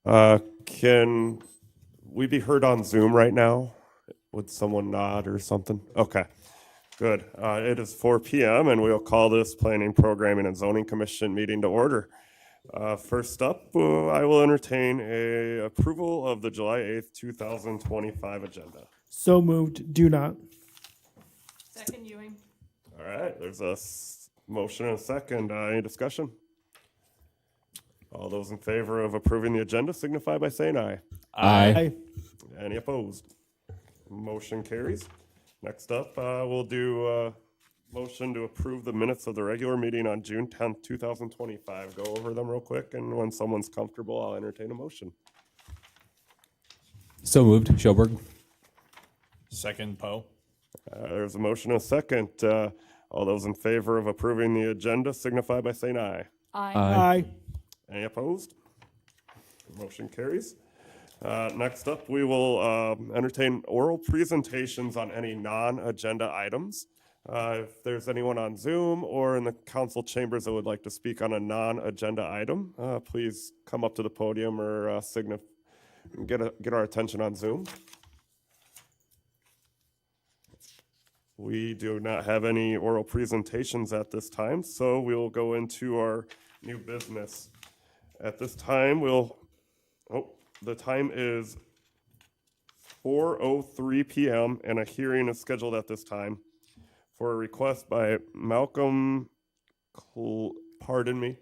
Can we be heard on Zoom right now? Would someone nod or something? Okay, good. It is 4 p.m. and we'll call this Planning, Programming, and Zoning Commission meeting to order. First up, I will entertain a approval of the July 8th, 2025 agenda. So moved. Do not. Second, Ewing. All right, there's a motion and a second. Any discussion? All those in favor of approving the agenda signify by saying aye. Aye. Any opposed? Motion carries. Next up, we'll do a motion to approve the minutes of the regular meeting on June 10th, 2025. Go over them real quick, and when someone's comfortable, I'll entertain a motion. So moved. Schoberg. Second, Poe. There's a motion and a second. All those in favor of approving the agenda signify by saying aye. Aye. Aye. Any opposed? Motion carries. Next up, we will entertain oral presentations on any non-agenda items. If there's anyone on Zoom or in the council chambers that would like to speak on a non-agenda item, please come up to the podium or get our attention on Zoom. We do not have any oral presentations at this time, so we'll go into our new business. At this time, the time is 4:03 p.m. and a hearing is scheduled at this time for a request by Malcolm, Cleope.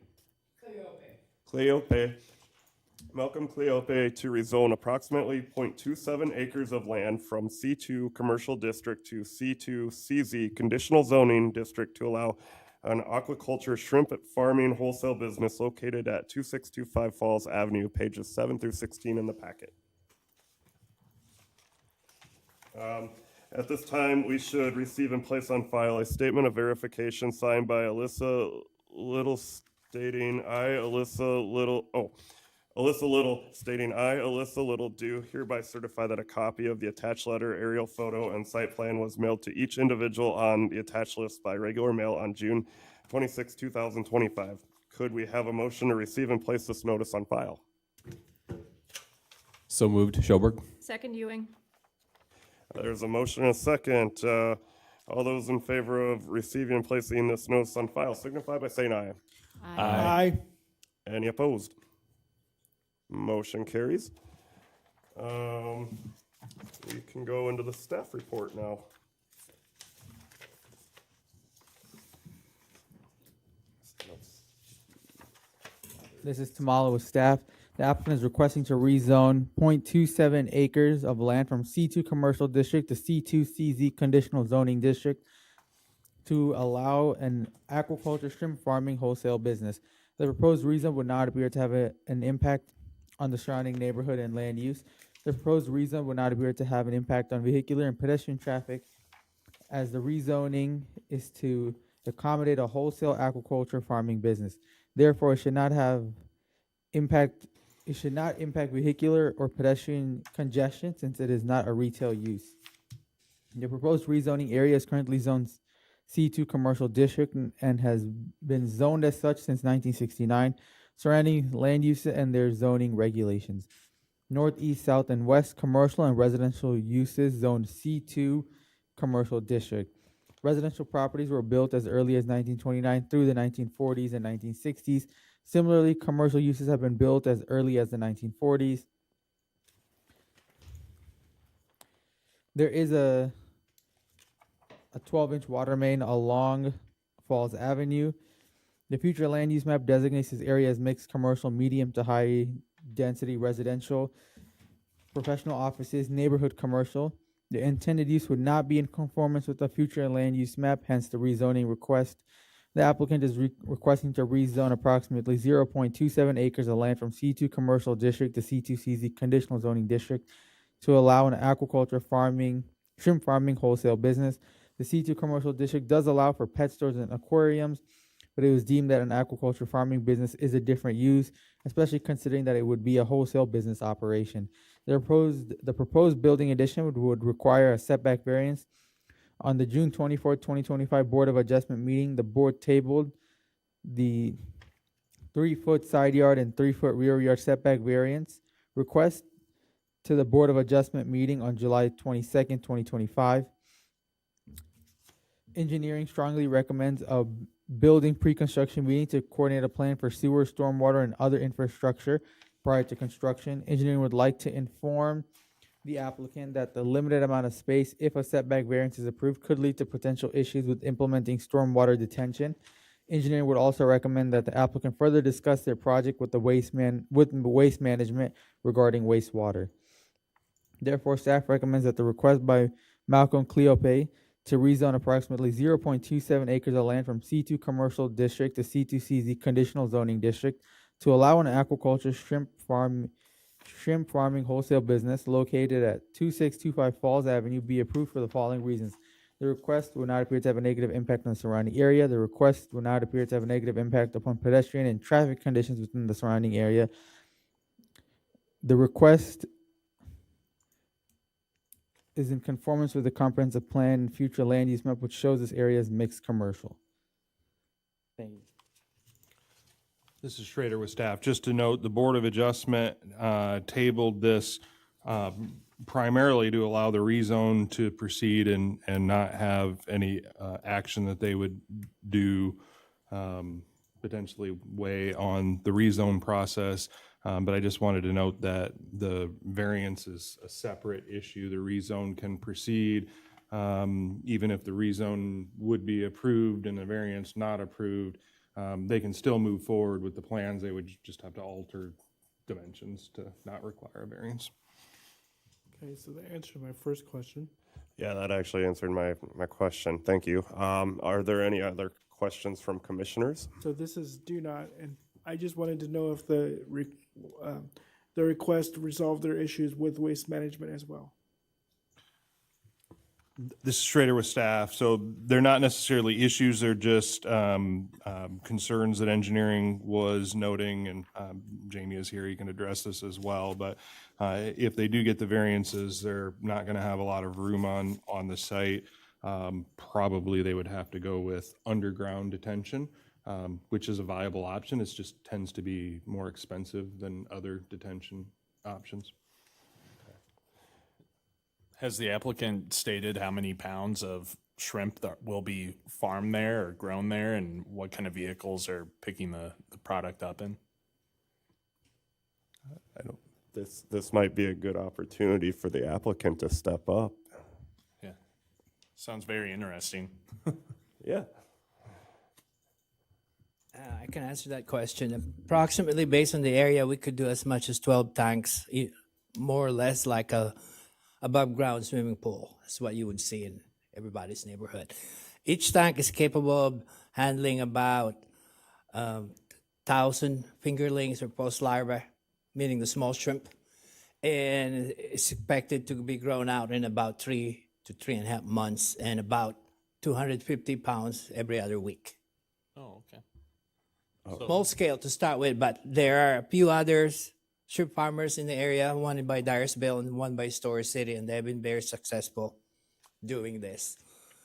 Malcolm Cleope to rezone approximately 0.27 acres of land from C2 Commercial District to C2 CZ Conditional Zoning District to allow an aquaculture shrimp farming wholesale business located at 2625 Falls Avenue, pages 7 through 16 in the packet. At this time, we should receive and place on file a statement of verification signed by Alyssa Little stating, Alyssa Little, do hereby certify that a copy of the attached letter, aerial photo, and site plan was mailed to each individual on the attached list by regular mail on June 26, 2025. Could we have a motion to receive and place this notice on file? So moved. Schoberg. Second, Ewing. There's a motion and a second. All those in favor of receiving and placing this notice on file signify by saying aye. Aye. Any opposed? Motion carries. We can go into the staff report now. This is Tamala with staff. The applicant is requesting to rezone 0.27 acres of land from C2 Commercial District to C2 CZ Conditional Zoning District to allow an aquaculture shrimp farming wholesale business. The proposed rezone would not appear to have an impact on the surrounding neighborhood and land use. The proposed rezone would not appear to have an impact on vehicular and pedestrian traffic, as the rezoning is to accommodate a wholesale aquaculture farming business. Therefore, it should not impact vehicular or pedestrian congestion, since it is not a retail use. The proposed rezoning area is currently zoned C2 Commercial District and has been zoned as such since 1969, surrounding land use and their zoning regulations. North, east, south, and west commercial and residential uses zoned C2 Commercial District. Residential properties were built as early as 1929 through the 1940s and 1960s. Similarly, commercial uses have been built as early as the 1940s. There is a 12-inch water main along Falls Avenue. The future land use map designates this area as mixed commercial, medium to high density residential, professional offices, neighborhood commercial. The intended use would not be in conformance with the future land use map, hence the rezoning request. The applicant is requesting to rezone approximately 0.27 acres of land from C2 Commercial District to C2 CZ Conditional Zoning District to allow an aquaculture shrimp farming wholesale business. The C2 Commercial District does allow for pet stores and aquariums, but it was deemed that an aquaculture farming business is a different use, especially considering that it would be a wholesale business operation. The proposed building addition would require a setback variance. On the June 24, 2025 Board of Adjustment meeting, the board tabled the 3-foot side yard and 3-foot rear yard setback variance Request to the Board of Adjustment meeting on July 22nd, 2025. Engineering strongly recommends a building pre-construction meeting to coordinate a plan for sewer, stormwater, and other infrastructure prior to construction. Engineering would like to inform the applicant that the limited amount of space, if a setback variance is approved, could lead to potential issues with implementing stormwater detention. Engineering would also recommend that the applicant further discuss their project with waste management regarding wastewater. Therefore, staff recommends that the request by Malcolm Cleope to rezone approximately 0.27 acres of land from C2 Commercial District to C2 CZ Conditional Zoning District to allow an aquaculture shrimp farming wholesale business located at 2625 Falls Avenue be approved for the following reasons. The request will not appear to have a negative impact on the surrounding area. The request will not appear to have a negative impact upon pedestrian and traffic conditions within the surrounding area. The request is in conformance with the comprehensive plan and future land use map, which shows this area as mixed commercial. Thank you. This is Schrader with staff. Just to note, the Board of Adjustment tabled this primarily to allow the rezone to proceed and not have any action that they would do potentially weigh on the rezone process. But I just wanted to note that the variance is a separate issue. The rezone can proceed even if the rezone would be approved and the variance not approved. They can still move forward with the plans. They would just have to alter dimensions to not require a variance. Okay, so the answer to my first question. Yeah, that actually answered my question. Thank you. Are there any other questions from commissioners? So this is do not, and I just wanted to know if the request resolved their issues with waste management as well. This is Schrader with staff. So they're not necessarily issues. They're just concerns that engineering was noting, and Jamie is here. He can address this as well. But if they do get the variances, they're not going to have a lot of room on the site. Probably they would have to go with underground detention, which is a viable option. It just tends to be more expensive than other detention options. Has the applicant stated how many pounds of shrimp that will be farmed there or grown there, and what kind of vehicles are picking the product up in? This might be a good opportunity for the applicant to step up. Yeah, sounds very interesting. Yeah. I can answer that question. Approximately based on the area, we could do as much as 12 tanks, more or less like a above ground swimming pool. That's what you would see in everybody's neighborhood. Each tank is capable of handling about 1,000 fingerlings or post larvae, meaning the small shrimp, and it's expected to be grown out in about 3 to 3.5 months and about 250 pounds every other week. Oh, okay. Small scale to start with, but there are a few others shrimp farmers in the area, one by Dyersville and one by Storrs City, and they've been very successful doing this.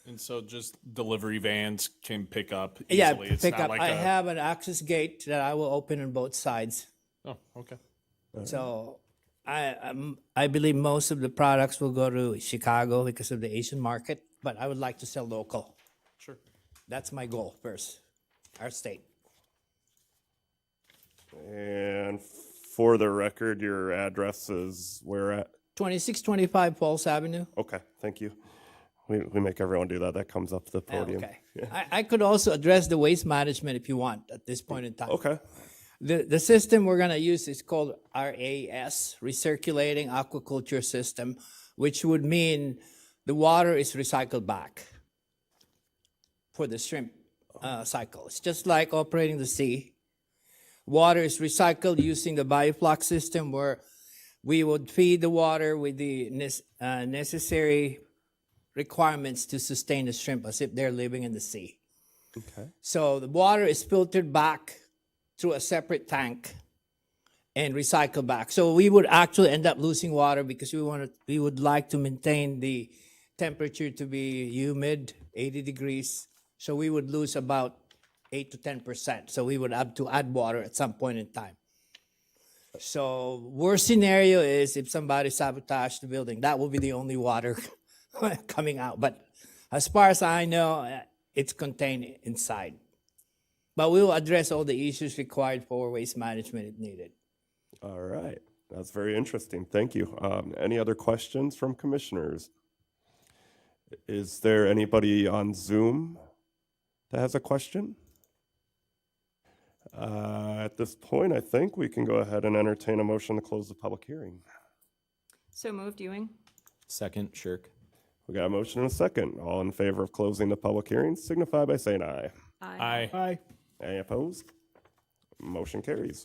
And so just delivery vans can pick up Yeah, easily? It's pick not up. like I have an access gate that I will open on both sides. Oh, okay. So I believe most of the products will go to Chicago because of the Asian market, but I would like to sell local. Sure. That's my goal first, our state. And for the record, your address is where at? 2625 Falls Avenue. Okay, thank you. We make everyone do that. That comes up to the Yeah, podium. okay. I could also address the waste management if you want at this point in time. Okay. The system we're going to use is called RAS, Recirculating Aquaculture System, which would mean the water is recycled back for the shrimp cycle. It's just like operating the sea. Water is recycled using the bioflux system where we would feed the water with the necessary requirements to sustain the shrimp as if they're living in the sea. Okay. So the water is filtered back through a separate tank and recycled back. So we would actually end up losing water because we would like to maintain the temperature to be humid, 80 degrees. So we would lose about 8 to 10%. So we would have to add water at some point in time. So worst scenario is if somebody sabotaged the building, that will be the only water coming out. But as far as I know, it's contained inside. But we will address all the issues required for waste management if needed. All right. That's very interesting. Thank you. Any other questions from commissioners? Is there anybody on Zoom that has a question? At this point, I think we can go ahead and entertain a motion to close the public hearing. So moved, Ewing. Second, Shirk. We got a motion and a second. All in favor of closing the public hearing signify by saying aye. Aye. Aye. Any opposed? Motion carries.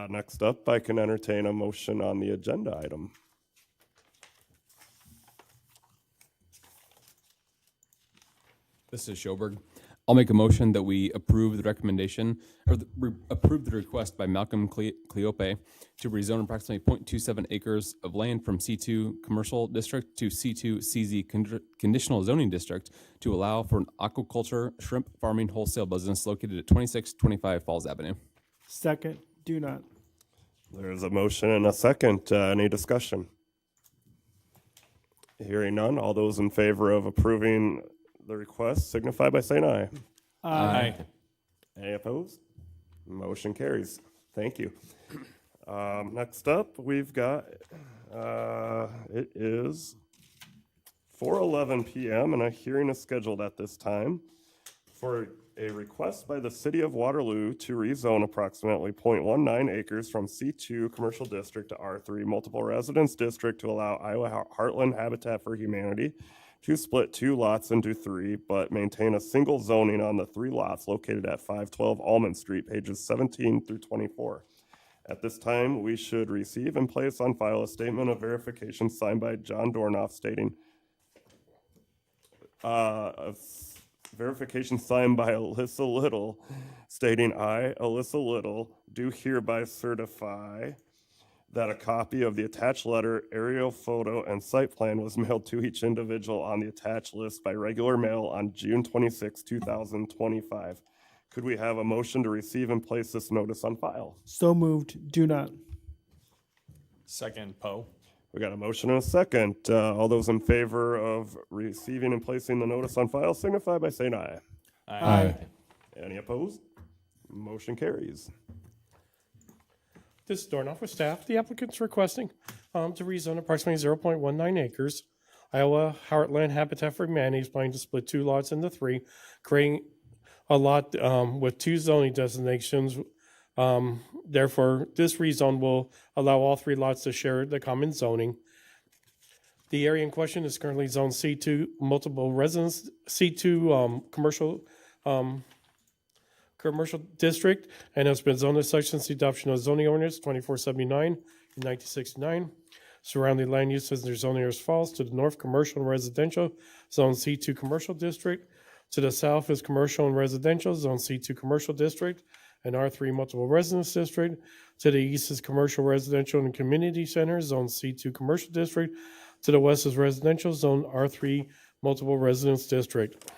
Next up, I can entertain a motion on the agenda item. This is Schoberg. I'll make a motion that we approve the recommendation, or approve the request by Malcolm Cleope to rezone approximately 0.27 acres of land from C2 Commercial District to C2 CZ Conditional Zoning District to allow for an aquaculture shrimp farming wholesale business located at 2625 Falls Avenue. Second, do not. There's a motion and a second. Any discussion? Hearing none, all those in favor of approving the request signify by saying aye. Aye. Any opposed? Motion carries. Thank you. Next up, we've got, it is 4:11 p.m. and a hearing is scheduled at this time for a request by the City of Waterloo to rezone approximately 0.19 acres from C2 Commercial District to R3 Multiple Residence District to allow Iowa Heartland Habitat for Humanity to split 2 lots into 3, but maintain a single zoning on the 3 lots located at 512 Almond Street, pages 17 through 24. At this time, we should receive and place on file a statement of verification signed by John Dornoff stating, verification signed by Alyssa Little stating, I, Alyssa Little, do hereby certify that a copy of the attached letter, aerial photo, and site plan was mailed to each individual on the attached list by regular mail on June 26, 2025. Could we have a motion to receive and place this notice on file? So moved, do not. Second, Poe. We got a motion and a second. All those in favor of receiving and placing the notice on file signify by saying aye. Aye. Any opposed? Motion carries. This is Dornoff with staff. The applicant's requesting to rezone approximately 0.19 acres. Iowa Heartland Habitat for Humanity is planning to split 2 lots into 3, creating a lot with 2 zoning designations. Therefore, this rezone will allow all 3 lots to share the common zoning. The area in question is currently zone C2 multiple residence, C2 commercial district, and has been zoned as such since the adoption of zoning ordinance 2479 in 1969. Surrounding land uses and their zoning as follows: to the north, commercial and residential, zone C2 commercial district. To the south is commercial and residential, zone C2 commercial district, and R3 multiple residence district. To the east is commercial, residential, and community center, zone C2 commercial district. To the west is residential, zone R3 multiple residence district.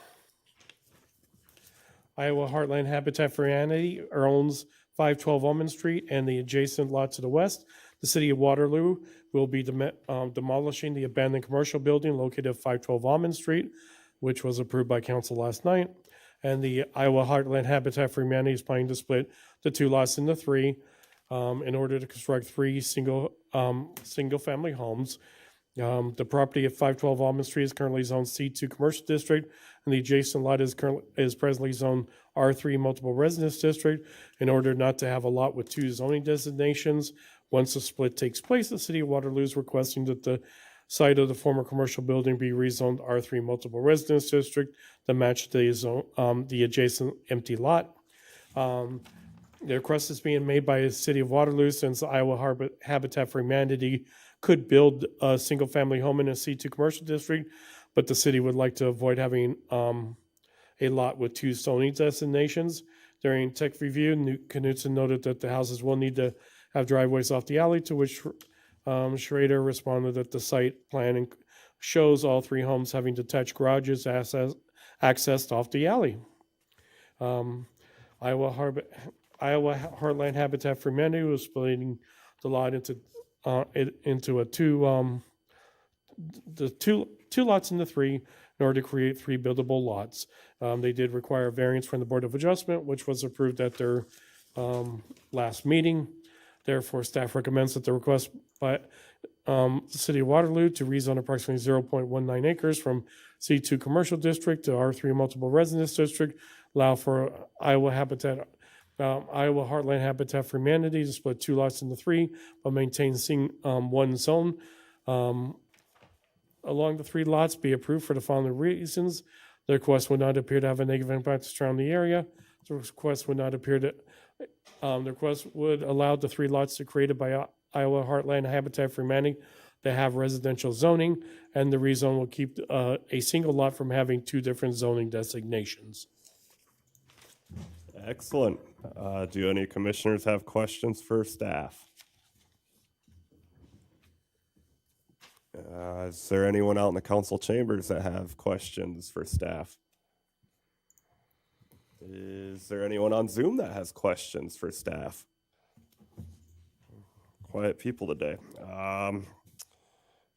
Iowa Heartland Habitat for Humanity owns 512 Almond Street and the adjacent lot to the west. The city of Waterloo will be demolishing the abandoned commercial building located at 512 Almond Street, which was approved by council last night. And the Iowa Heartland Habitat for Humanity is planning to split the 2 lots into 3 in order to construct 3 single-family homes. The property at 512 Almond Street is currently zoned C2 Commercial District, and the adjacent lot is presently zoned R3 Multiple Residence District. In order not to have a lot with 2 zoning designations, once the split takes place, the city of Waterloo is requesting that the site of the former commercial building be rezoned R3 Multiple Residence District to match the adjacent empty lot. The request is being made by the city of Waterloo since Iowa Habitat for Humanity could build a single-family home in a C2 commercial district, but the city would like to avoid having a lot with 2 zoning designations. During tech review, Knutson noted that the houses will need to have driveways off the alley, to which Schrader responded that the site plan shows all 3 homes having detached garages accessed off the alley. Iowa Iowa Heartland Habitat for Humanity was splitting the lot into two lots into three in order to create three buildable lots. They did require a variance from the Board of Adjustment, which was approved at their last meeting. Therefore, staff recommends that the request by the City of Waterloo to rezone approximately 0.19 acres from C2 Commercial District to R3 Multiple Residence District, allow for Iowa Heartland Habitat for Humanity to split two lots into three, but maintain one zone. Along the three lots be approved for the following reasons. The request would not appear to have a negative impact surrounding the area. The request would not appear to, the request would allow the three lots created by Iowa Heartland Habitat for Humanity to have residential zoning, and the rezone will keep a single lot from having two different zoning designations. Excellent. Do any commissioners have questions for staff? Is there anyone out in the council chambers that have questions for staff? Is there anyone on Zoom that has questions for staff? Quiet people today.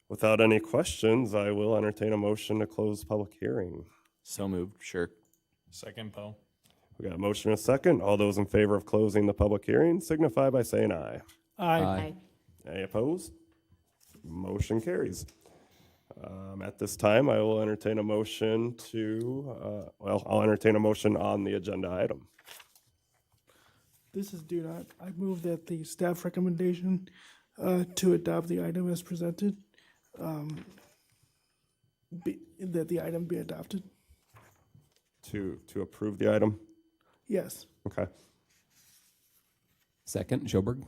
Without any questions, I will entertain a motion to close public hearing. So moved, sure. Second, Poe. We got a motion and a second. All those in favor of closing the public hearing signify by saying aye. Aye. Any opposed? Motion carries. At this time, I will entertain a motion to, I'll entertain a motion on the agenda item. This is do not. I move that the staff recommendation to adopt the item as presented, that the item be adopted. To approve the item? Yes. Okay. Second, Schoberg.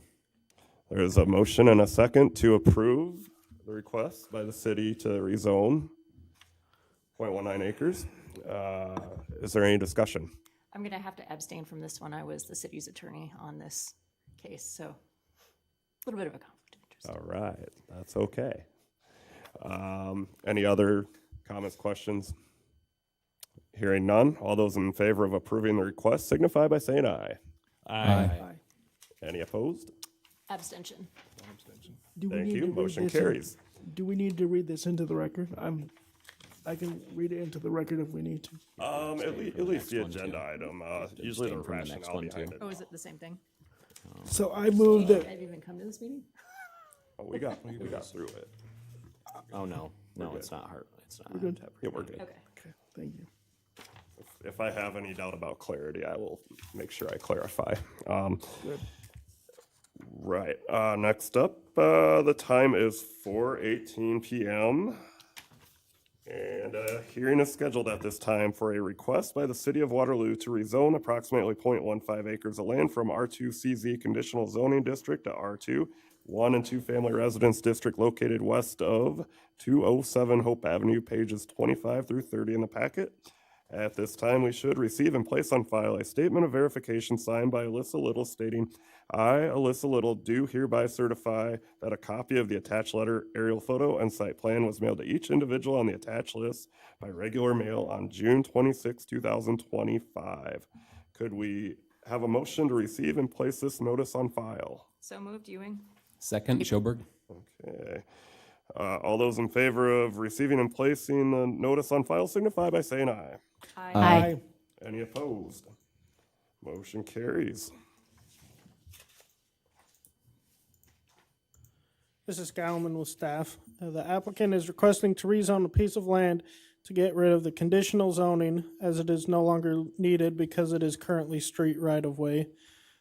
There is a motion and a second to approve the request by the city to rezone 0.19 acres. Is there any discussion? I'm going to have to abstain from this one. I was the city's attorney on this case, so a little bit of a conflict of interest. All right, that's okay. Any other comments, questions? Hearing none, all those in favor of approving the request signify by saying aye. Aye. Any opposed? Abstention. Do we Thank need you, to read motion this carries. Do we need to read this into the record? I can read it into the record if we need to. At least the one, too. agenda item, usually the abstain from the next rationale one, behind too. it. Oh, is it the same thing? So I move that. I've even come to this meeting? Oh, we got through it. Oh, no, it's not hard. It's not. good. Yeah, we're good. Okay. Okay, thank you. If I have any doubt about clarity, I will make sure I clarify. Good. Right, next up, the time is 4:18 p.m. And a hearing is scheduled at this time for a request by the City of Waterloo to rezone approximately 0.15 acres of land from R2 CZ Conditional Zoning District to R2 1 and 2 Family Residence District located west of 207 Hope Avenue, pages 25 through 30 in the packet. At this time, we should receive and place on file a statement of verification signed by Alyssa Little stating, I, Alyssa Little, do hereby certify that a copy of the attached letter, aerial photo, and site plan was mailed to each individual on the attached list by regular mail on June 26, 2025. Could we have a motion to receive and place this notice on file? So moved, Ewing? Second, Schoberg. Okay. All those in favor of receiving and placing the notice on file signify by saying aye. Aye. Any opposed? Motion carries. This is Gallman with staff. The applicant is requesting to rezone a piece of land to get rid of the conditional zoning as it is no longer needed because it is currently street right-of-way.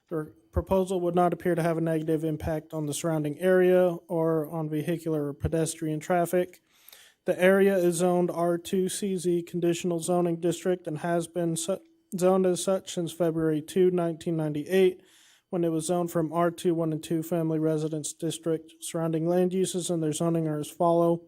The proposal would not appear to have a negative impact on the surrounding area or on vehicular or pedestrian traffic. The area is zoned R2CZ Conditional Zoning District and has been zoned as such since February 2, 1998, when it was zoned from R2 1 and 2 Family Residence District. Surrounding land uses and their zoning are as follow.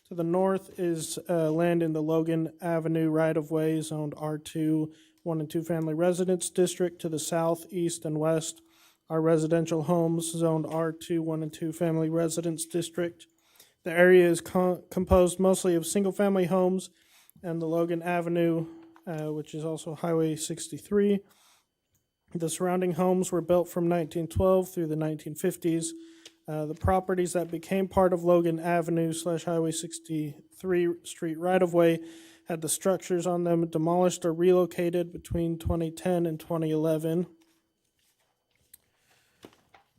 To the north is land in the Logan Avenue right-of-way, zoned R2 1 and 2 Family Residence District. To the south, east, and west are residential homes, zoned R2 1 and 2 Family Residence District. The area is composed mostly of single-family homes and the Logan Avenue, which is also Highway 63. The surrounding homes were built from 1912 through the 1950s. The properties that became part of Logan Avenue / Highway 63 Street right-of-way had the structures on them demolished or relocated between 2010 and 2011.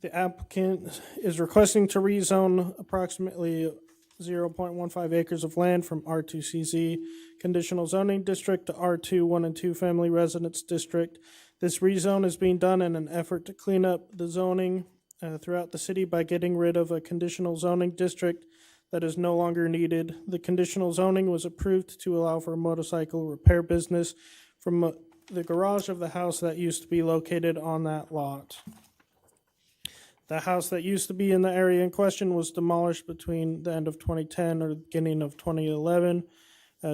The applicant is requesting to rezone approximately 0.15 acres of land from R2CZ Conditional Zoning District to R2 1 and 2 Family Residence District. This rezone is being done in an effort to clean up the zoning throughout the city by getting rid of a conditional zoning district that is no longer needed. The conditional zoning was approved to allow for a motorcycle repair business from the garage of the house that used to be located on that lot. The house that used to be in the area in question was demolished between the end of 2010 or the beginning of 2011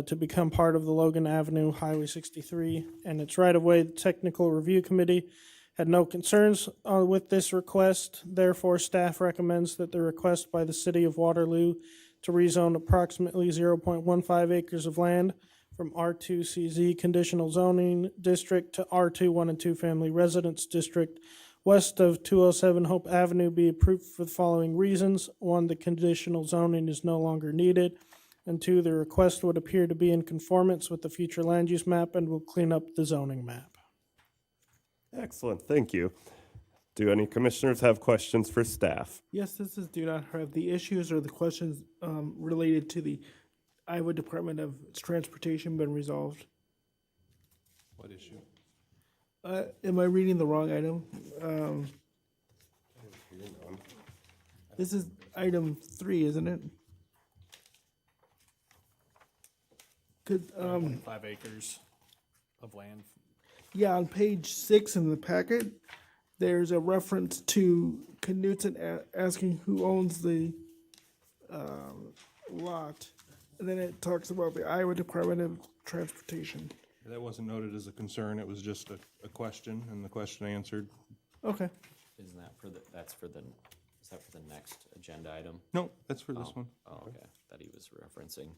to become part of the Logan Avenue Highway 63 and its right-of-way. The Technical Review Committee had no concerns with this request. Therefore, staff recommends that the request by the City of Waterloo to rezone approximately 0.15 acres of land from R2CZ Conditional Zoning District to R2 1 and 2 Family Residence District west of 207 Hope Avenue be approved for the following reasons. 1, the conditional zoning is no longer needed. And 2, the request would appear to be in conformance with the future land use map and will clean up the zoning map. Excellent, thank you. Do any commissioners have questions for staff? Yes, this is do not have the issues or the questions related to the Iowa Department of Transportation been resolved. What issue? Am I reading the wrong item? This is item 3, isn't it? Could 5 acres of land. yeah, on page 6 in the packet, there's a reference to Knutson asking who owns the lot, and then it talks about the Iowa Department of Transportation. That wasn't noted as a concern, it was just a question, and the question answered. Okay. Isn't that for the, that's for the, is that for the next agenda item? No, that's for this one. Oh, okay, that he was referencing.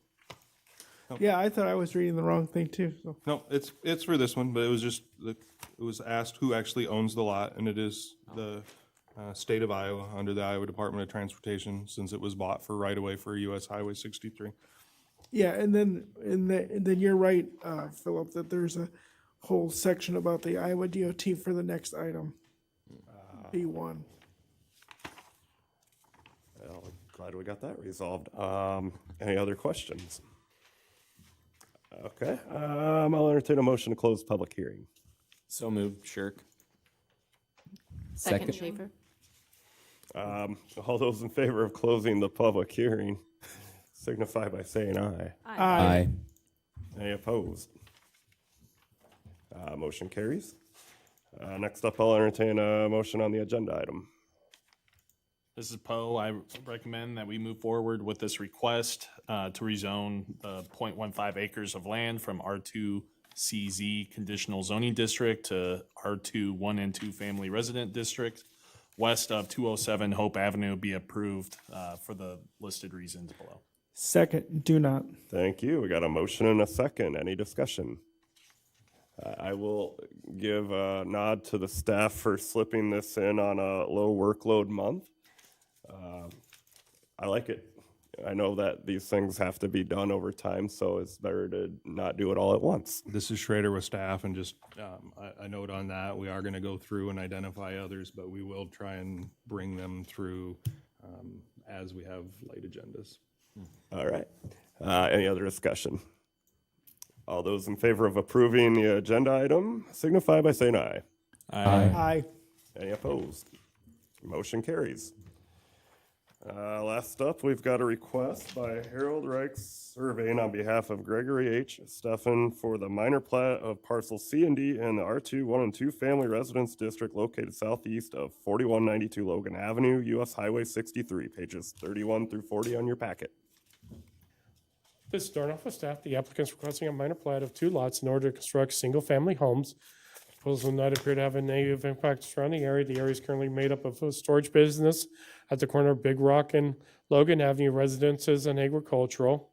Yeah, I thought I was reading the wrong thing too. So. No, it's for this one, but it was just, it was asked who actually owns the lot, and it is the state of Iowa, under the Iowa Department of Transportation, since it was bought for right-of-way for US Highway 63. Yeah, and then you're right, Philip, that there's a whole section about the Iowa DOT for the next item, B1. Well, glad we got that resolved. Any other questions? Okay, I'll entertain a motion to close public hearing. So moved, Shirk. Second Second. Schaefer. All those in favor of closing the public hearing signify by saying aye. Aye. Any opposed? Motion carries. Next up, I'll entertain a motion on the agenda item. This is Poe. I recommend that we move forward with this request to rezone the 0.15 acres of land from R2CZ Conditional Zoning District to R2 1 and 2 Family Resident District west of 207 Hope Avenue be approved for the listed reasons below. Second, do not. Thank you. We got a motion and a second. Any discussion? I will give a nod to the staff for slipping this in on a low workload month. I like it. I know that these things have to be done over time, so it's better to not do it all at once. This is Schrader with staff, and just a note on that, we are going to go through and identify others, but we will try and bring them through as we have late agendas. All right. Any other discussion? All those in favor of approving the agenda item signify by saying aye. Aye. Any opposed? Motion carries. Last up, we've got a request by Harold Reichs Surveying on behalf of Gregory H. Steffen for the minor plat of parcel C and D in the R2 1 and 2 Family Residence District located southeast of 4192 Logan Avenue, US Highway 63, pages 31 through 40 on your packet. This is Dornoff with staff. The applicant's requesting a minor plat of 2 lots in order to construct single-family homes. Proposal will not appear to have a negative impact surrounding area. The area is currently made up of a storage business at the corner of Big Rock and Logan Avenue, residences and agricultural.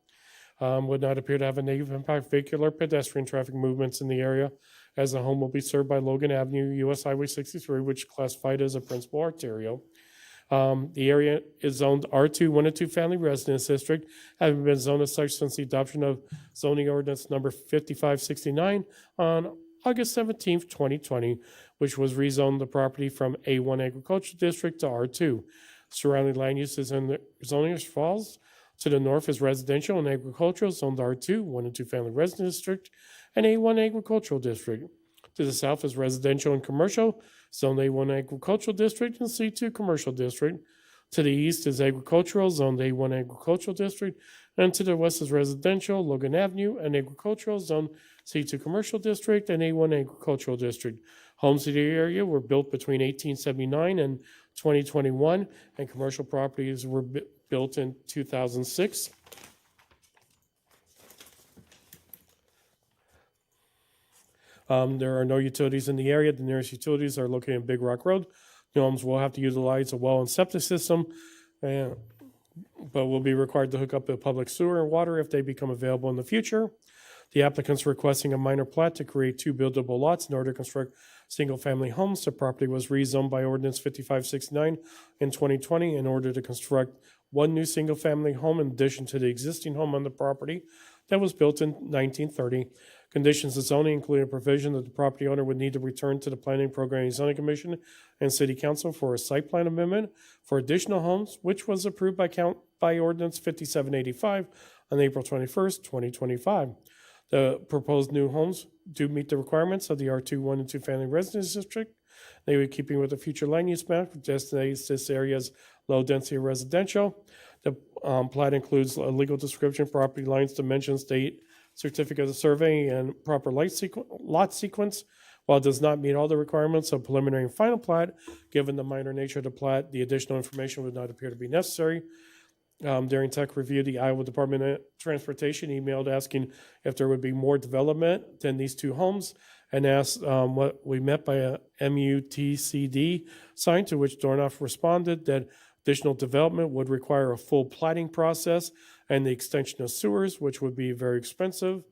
Would not appear to have a negative impact vehicular pedestrian traffic movements in the area. as the home will be served by Logan Avenue, US Highway 63, which is classified as a principal arterial. The area is zoned R2, 1 and 2 family residence district, having been zoned as such since the adoption of zoning ordinance number 5569 on August 17th, 2020, which was rezoned the property from A1 agricultural district to R2. Surrounding land uses in the zoning as follows. To the north is residential and agricultural, zoned R2, 1 and 2 family residence district, and A1 agricultural district. To the south is residential and commercial, zoned A1 agricultural district and C2 commercial district. To the east is agricultural, zoned A1 agricultural district, and to the west is residential, Logan Avenue, and agricultural, zoned C2 commercial district and A1 agricultural district. Homes in the area were built between 1879 and 2021, and commercial properties were built in 2006. There are no utilities in the area. The nearest utilities are located in Big Rock Road. The homes will have to utilize a well and septic system, but will be required to hook up to public sewer and water if they become available in the future. The applicant's requesting a minor plat to create 2 buildable lots in order to construct single-family homes. The property was rezoned by ordinance 5569 in 2020 in order to construct 1 new single-family home in addition to the existing home on the property that was built in 1930. Conditions of zoning include a provision that the property owner would need to return to the Planning, Programming, and Zoning Commission and City Council for a site plan amendment for additional homes, which was approved by ordinance 5785 on April 21st, 2025. The proposed new homes do meet the requirements of the R2, 1 and 2 family residence district. They would keeping with the future land use map, which designates this area as low density residential. The plat includes a legal description, property lines, dimensions, date, certificate of survey, and proper lot sequence. While it does not meet all the requirements of preliminary and final plat, given the minor nature of the plat, the additional information would not appear to be necessary. During tech review, the Iowa Department of Transportation emailed asking if there would be more development than these 2 homes, and asked what we meant by a MUTCD sign, to which Dornoff responded that additional development would require a full platting process and the extension of sewers, which would be very expensive,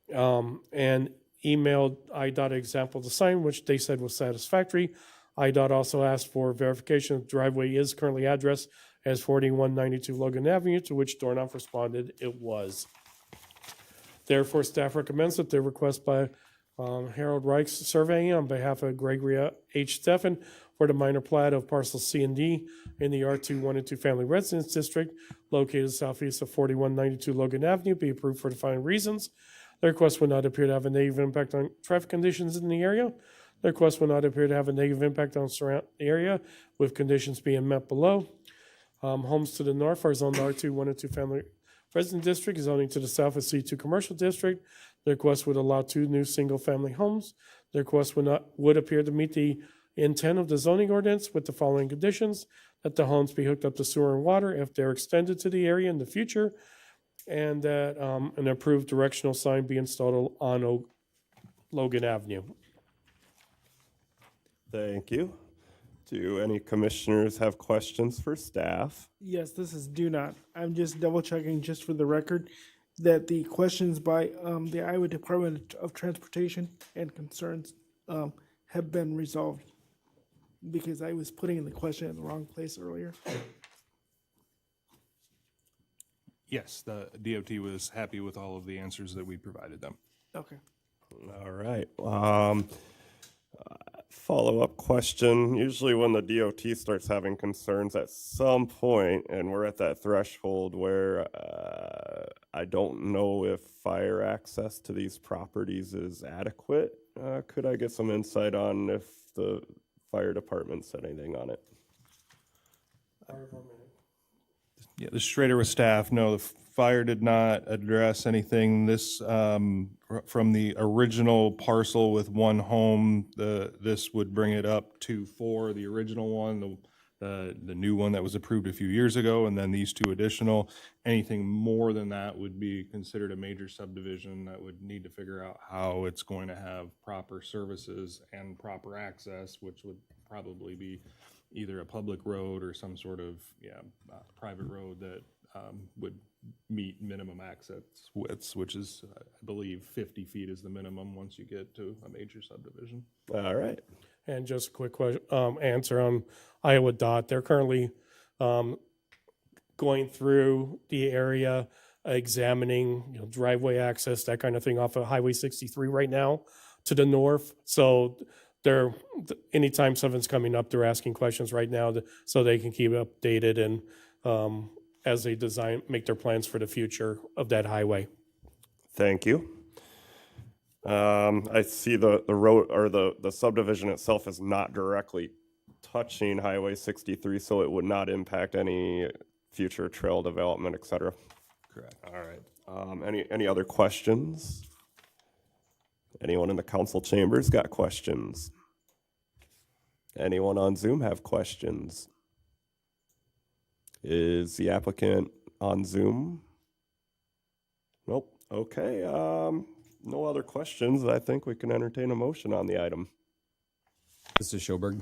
and emailed IDOT example of the sign, which they said was satisfactory. IDOT also asked for verification the driveway is currently addressed as 4192 Logan Avenue, to which Dornoff responded it was. Therefore, staff recommends that the request by Harold Reich's surveying on behalf of Gregory H. Steffen for the minor plat of parcel C and D in the R2, 1 and 2 family residence district located southeast of 4192 Logan Avenue be approved for the following reasons. The request would not appear to have a negative impact on traffic conditions in the area. The request would not appear to have a negative impact on surrounding area, with conditions being met below. Homes to the north are zoned R2, 1 and 2 family residence district. Zoning to the south is C2 commercial district. The request would allow 2 new single-family homes. The request would appear to meet the intent of the zoning ordinance with the following conditions: that the homes be hooked up to sewer and water if they're extended to the area in the future, and that an approved directional sign be installed on Logan Avenue. Thank you. Do any commissioners have questions for staff? Yes, this is do not. I'm just double checking just for the record that the questions by the Iowa Department of Transportation and concerns have been resolved, because I was putting in the question in the wrong place earlier. Yes, the DOT was happy with all of the answers that we provided them. Okay. All right. Follow-up question. Usually when the DOT starts having concerns at some point, and we're at that threshold where I don't know if fire access to these properties is adequate, could I get some insight on if the fire department said anything on it? Yeah, the Schrader with staff. No, the fire did not address anything. This, from the original parcel with 1 home, this would bring it up to 4, the original one, the new one that was approved a few years ago, and then these 2 additional. Anything more than that would be considered a major subdivision that would need to figure out how it's going to have proper services and proper access, which would probably be either a public road or some sort of private road that would meet minimum access widths, which is, I believe, 50 feet is the minimum once you get to a major subdivision. All right. And just a quick question, answer on Iowa Dot. They're currently going through the area, examining driveway access, that kind of thing off of Highway 63 right now to the north. So they're, anytime something's coming up, they're asking questions right now so they can keep updated and as they make their plans for the future of that highway. Thank you. I see the road or the subdivision itself is not directly touching Highway 63, so it would not impact any future trail development, et cetera. Correct. All right. Any other questions? Anyone in the council chambers got questions? Anyone on Zoom have questions? Is the applicant on Zoom? Nope. Okay. No other questions. I think we can entertain a motion on the item. This is Schoberg.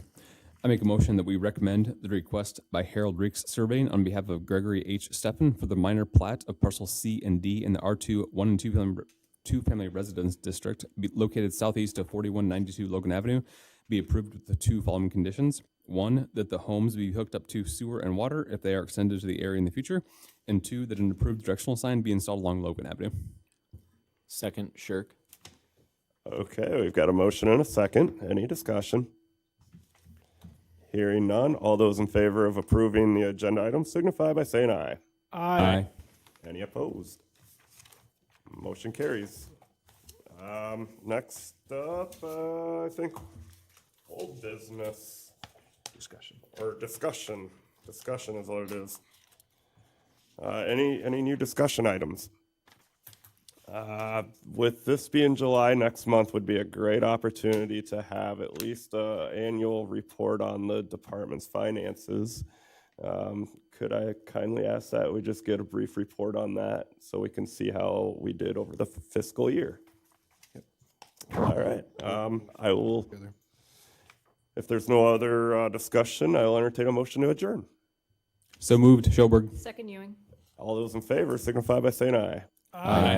I make a motion that we recommend the request by Harold Reeks Surveying on behalf of Gregory H. Steffen for the minor plat of parcel C and D in the R2 1 and 2 family residence district located southeast of 4192 Logan Avenue be approved with the two following conditions. One, that the homes be hooked up to sewer and water if they are extended to the area in the future. And two, that an approved directional sign be installed along Logan Avenue. Second, Shirk. Okay, we've got a motion and a second. Any discussion? Hearing none. All those in favor of approving the agenda item signify by saying aye. Aye. Any opposed? Motion carries. Next up, I think old business Discussion. or discussion. Discussion is what it is. Any new discussion items? With this being July, next month would be a great opportunity to have at least an annual report on the department's finances. Could I kindly ask that we just get a brief report on that so we can see how we did over the fiscal year? All right. I will, if there's no other discussion, I'll entertain a motion to adjourn. So moved, Schoberg. Second Ewing. All those in favor signify by saying aye. Aye.